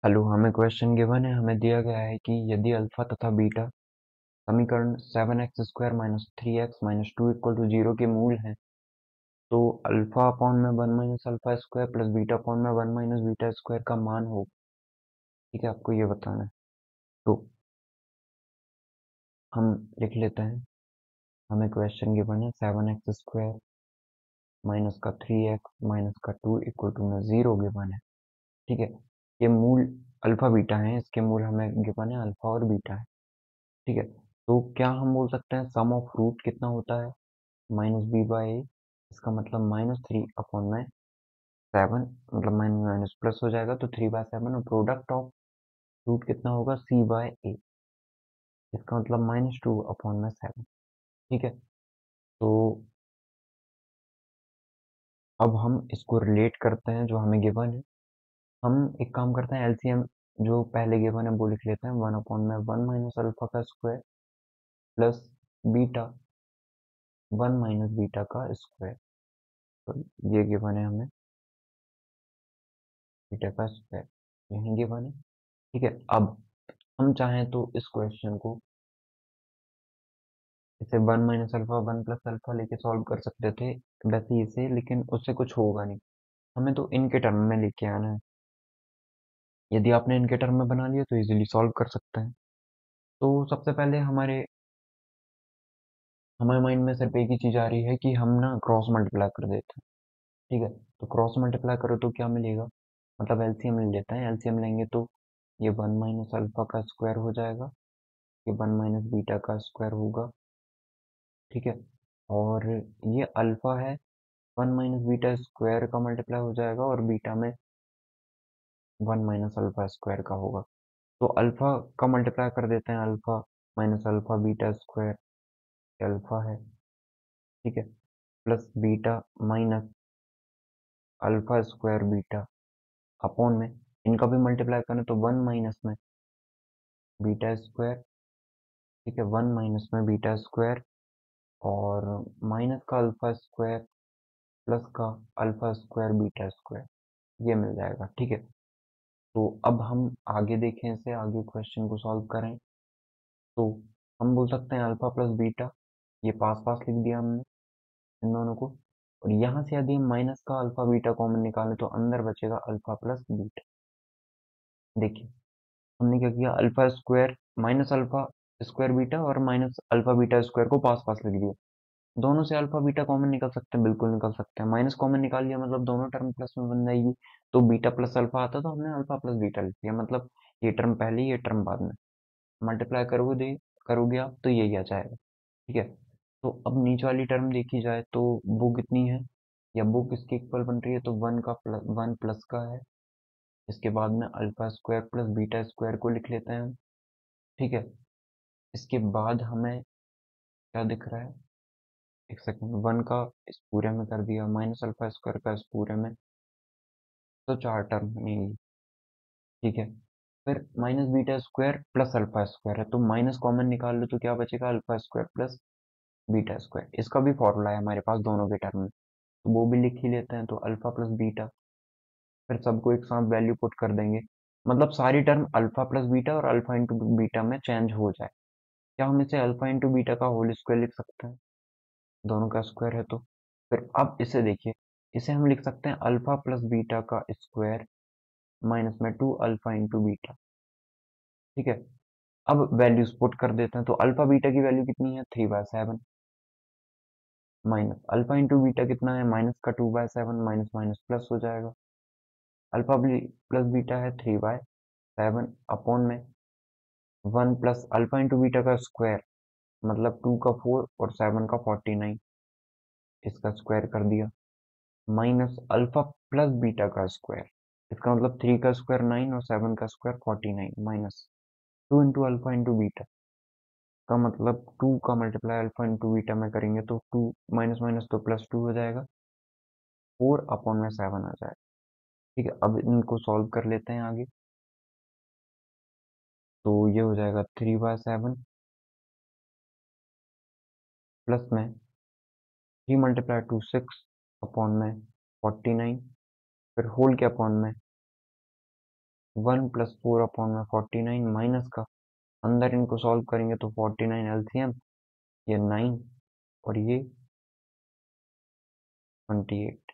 Hello, हमें question given है। हमें दिया गया है कि यदि अल्फा तथा बीटा समीकरण 7x² minus 3x minus 2 equal to 0 के मूल हैं, तो अल्फा अपॉन में 1 minus alpha square plus beta upon में 1 माइनस बीटा स्क्वायर का मान हो। ठीक है, आपको ये बताना है। तो हम लिख लेते हैं। हमें क्वेश्चन गिवन है 7x² माइनस का 3x माइनस का 2 इक्वल टू में 0 गिवन है। ठीक है, ये मूल अल्फा बीटा है, इसके मूल हमें गिवन है अल्फा और बीटा है। ठीक है, तो क्या हम बोल सकते हैं सम ऑफ रूट कितना होता है? -b/a। इसका मतलब -3/7, मतलब माइनस माइनस प्लस हो जाएगा तो 3/7, और प्रोडक्ट ऑफ रूट कितना होगा? c/a। इसका मतलब -2/7। ठीक है, तो अब हम इसको रिलेट करते हैं जो हमें गिवन है। हम एक काम करते हैं, एलसीएम जो पहले गिवन है वो लिख लेते हैं। 1/1 माइनस अल्फा का square plus beta 1 minus beta का स्क्वायर। तो ये गिवन है हमें, बीटा का स्क्वायर यही गिवन है। ठीक है, अब हम चाहें तो इस क्वेश्चन को इसे 1 माइनस अल्फा 1 प्लस अल्फा लेके सॉल्व कर सकते थे वैसे ही इसे, लेकिन उससे कुछ होगा नहीं। हमें तो इनके टर्म में लेके आना है। यदि आपने इनके टर्म में बना लिया तो इजीली सॉल्व कर सकते हैं। तो सबसे पहले हमारे माइंड में सिर्फ एक ही चीज आ रही है कि हम ना क्रॉस मल्टीप्लाई कर देते हैं। ठीक है, तो क्रॉस मल्टीप्लाई करो तो क्या मिलेगा? मतलब एलसीएम ले लेते हैं। एलसीएम लेंगे तो ये 1 माइनस अल्फा का स्क्वायर हो जाएगा, ये 1 माइनस बीटा का स्क्वायर होगा। ठीक है, और ये अल्फा है, 1 माइनस बीटा स्क्वायर का मल्टीप्लाई हो जाएगा, और बीटा में 1 माइनस अल्फा स्क्वायर का होगा। तो अल्फा का मल्टीप्लाई कर देते हैं, alpha minus alpha beta square, alpha है। ठीक है, plus beta minus alpha square beta upon में इनका भी मल्टीप्लाई करें तो 1 माइनस में बीटा स्क्वायर। ठीक है, 1 माइनस में बीटा स्क्वायर, और माइनस का अल्फा स्क्वायर प्लस का अल्फा स्क्वायर बीटा स्क्वायर, ये मिल जाएगा। ठीक है, तो अब हम आगे देखें, इसे आगे क्वेश्चन को सॉल्व करें तो हम बोल सकते हैं अल्फा प्लस बीटा, ये पास पास लिख दिया हमने इन दोनों को। और यहाँ से यदि हम माइनस का अल्फा बीटा कॉमन निकालें तो अंदर बचेगा अल्फा प्लस बीटा। देखिए, हमने क्या किया, alpha square minus alpha square beta और माइनस अल्फा बीटा स्क्वायर को पास पास लिख दिया। दोनों से अल्फा बीटा कॉमन निकल सकते हैं, बिल्कुल निकल सकते हैं। माइनस कॉमन निकाल लिया मतलब दोनों टर्म प्लस में बन जाएगी। तो बीटा प्लस अल्फा आता तो हमने अल्फा प्लस बीटा लिख दिया, मतलब ये टर्म पहले ये टर्म बाद में। मल्टीप्लाई करोगे आप तो यही आ जाएगा। ठीक है, तो अब नीचे वाली टर्म देखी जाए तो वो कितनी है, या वो किसके इक्वल बन रही है? तो 1 प्लस का है। इसके बाद में alpha square plus beta square को लिख लेते हैं हम। ठीक है, इसके बाद हमें क्या दिख रहा है? एक सेकंड, 1 का इस पूरे में कर दिया, माइनस अल्फा स्क्वायर का इस पूरे में, तो 4 टर्म बनेगी। ठीक है, फिर minus beta square plus alpha square है, तो माइनस कॉमन निकाल लो तो क्या बचेगा? Alpha square plus beta square. इसका भी फॉर्मूला है हमारे पास दोनों के टर्म में, तो वो भी लिख ही लेते हैं। तो अल्फा प्लस बीटा, फिर सबको एक साथ वैल्यू पुट कर देंगे, मतलब सारी टर्म अल्फा प्लस बीटा और अल्फा इंटू बीटा में चेंज हो जाए। क्या हम इसे अल्फा इंटू बीटा का होल स्क्वायर लिख सकते हैं? दोनों का स्क्वायर है तो। फिर अब इसे देखिए, इसे हम लिख सकते हैं अल्फा प्लस बीटा का स्क्वायर माइनस में 2 अल्फा इंटू बीटा। ठीक है, अब वैल्यूज पुट कर देते हैं, तो अल्फा बीटा की वैल्यू कितनी है? 3/7, माइनस अल्फा इंटू बीटा कितना है? माइनस का 2/7, माइनस माइनस प्लस हो जाएगा। अल्फा प्लस बीटा है 3/7 अपॉन में 1 प्लस अल्फा इंटू बीटा का स्क्वायर, मतलब 2 का 4 और 7 का 49, इसका स्क्वायर कर दिया, माइनस अल्फा प्लस बीटा का स्क्वायर, इसका मतलब 3 का स्क्वायर 9 और 7 का square 49, minus 2 into alpha into beta का मतलब 2 का मल्टीप्लाई अल्फा इंटू बीटा में करेंगे तो 2 माइनस माइनस तो प्लस 2 हो जाएगा, 4 अपॉन में 7 आ जाएगा। ठीक है, अब इनको सॉल्व कर लेते हैं आगे। तो ये हो जाएगा 3/7 प्लस में 3 मल्टीप्लाई टू 6 अपॉन में 49, फिर होल के अपॉन में 1 प्लस 4/49 माइनस का, अंदर इनको सॉल्व करेंगे तो 49 एलसीएम, ये 9 और ये 28।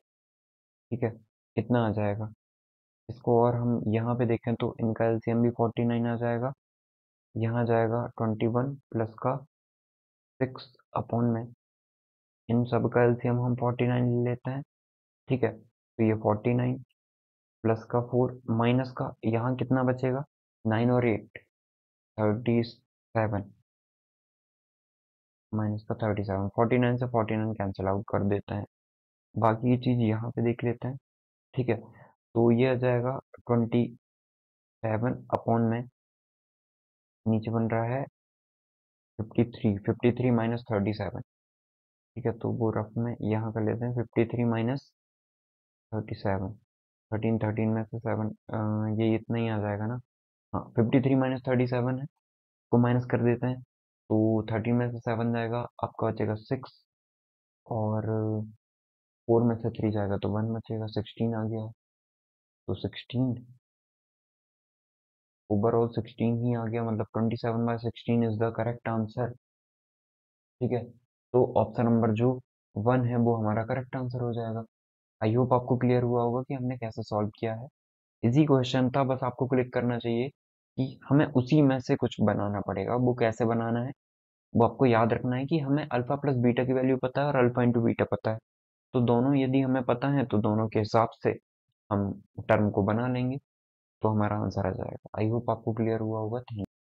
ठीक है, कितना आ जाएगा? इसको और हम यहाँ पे देखें तो इनका एलसीएम भी 49 आ जाएगा, यहाँ जाएगा 21 प्लस का 6/में, इन सब का एलसीएम हम 49 ले लेते हैं। ठीक है, तो ये 49 प्लस का 4 माइनस का यहाँ कितना बचेगा, 9 और 8 37, माइनस का 37, 49 से 49 कैंसिल आउट कर देते हैं। बाकी की चीज़ यहाँ पे देख लेते हैं। ठीक है, तो ये आ जाएगा 27/में, नीचे बन रहा है 53 माइनस 37। ठीक है, तो वो रफ में यहाँ कर लेते हैं 53 माइनस 37, 13 13 में से 7, ये इतना ही आ जाएगा ना। हाँ, 53 माइनस 37 है, को माइनस कर देते हैं, तो 13 में से 7 जाएगा, आपका बचेगा 6, और 4 में से 3 जाएगा तो 1 बचेगा, 16 आ गया। तो 16 ओवरऑल 16 ही आ गया, मतलब 27/16 इज द करेक्ट आंसर। ठीक है, तो ऑप्शन नंबर जो 1 है वो हमारा करेक्ट आंसर हो जाएगा। आई होप आपको क्लियर हुआ होगा कि हमने कैसे सॉल्व किया है। इजी क्वेश्चन था, बस आपको क्लिक करना चाहिए कि हमें उसी में से कुछ बनाना पड़ेगा। वो कैसे बनाना है, वो आपको याद रखना है कि हमें अल्फा प्लस बीटा की वैल्यू पता है और अल्फा इंटू बीटा पता है, तो दोनों यदि हमें पता है तो दोनों के हिसाब से हम टर्म को बना लेंगे, तो हमारा आंसर आ जाएगा। आई होप आपको क्लियर हुआ होगा। थैंक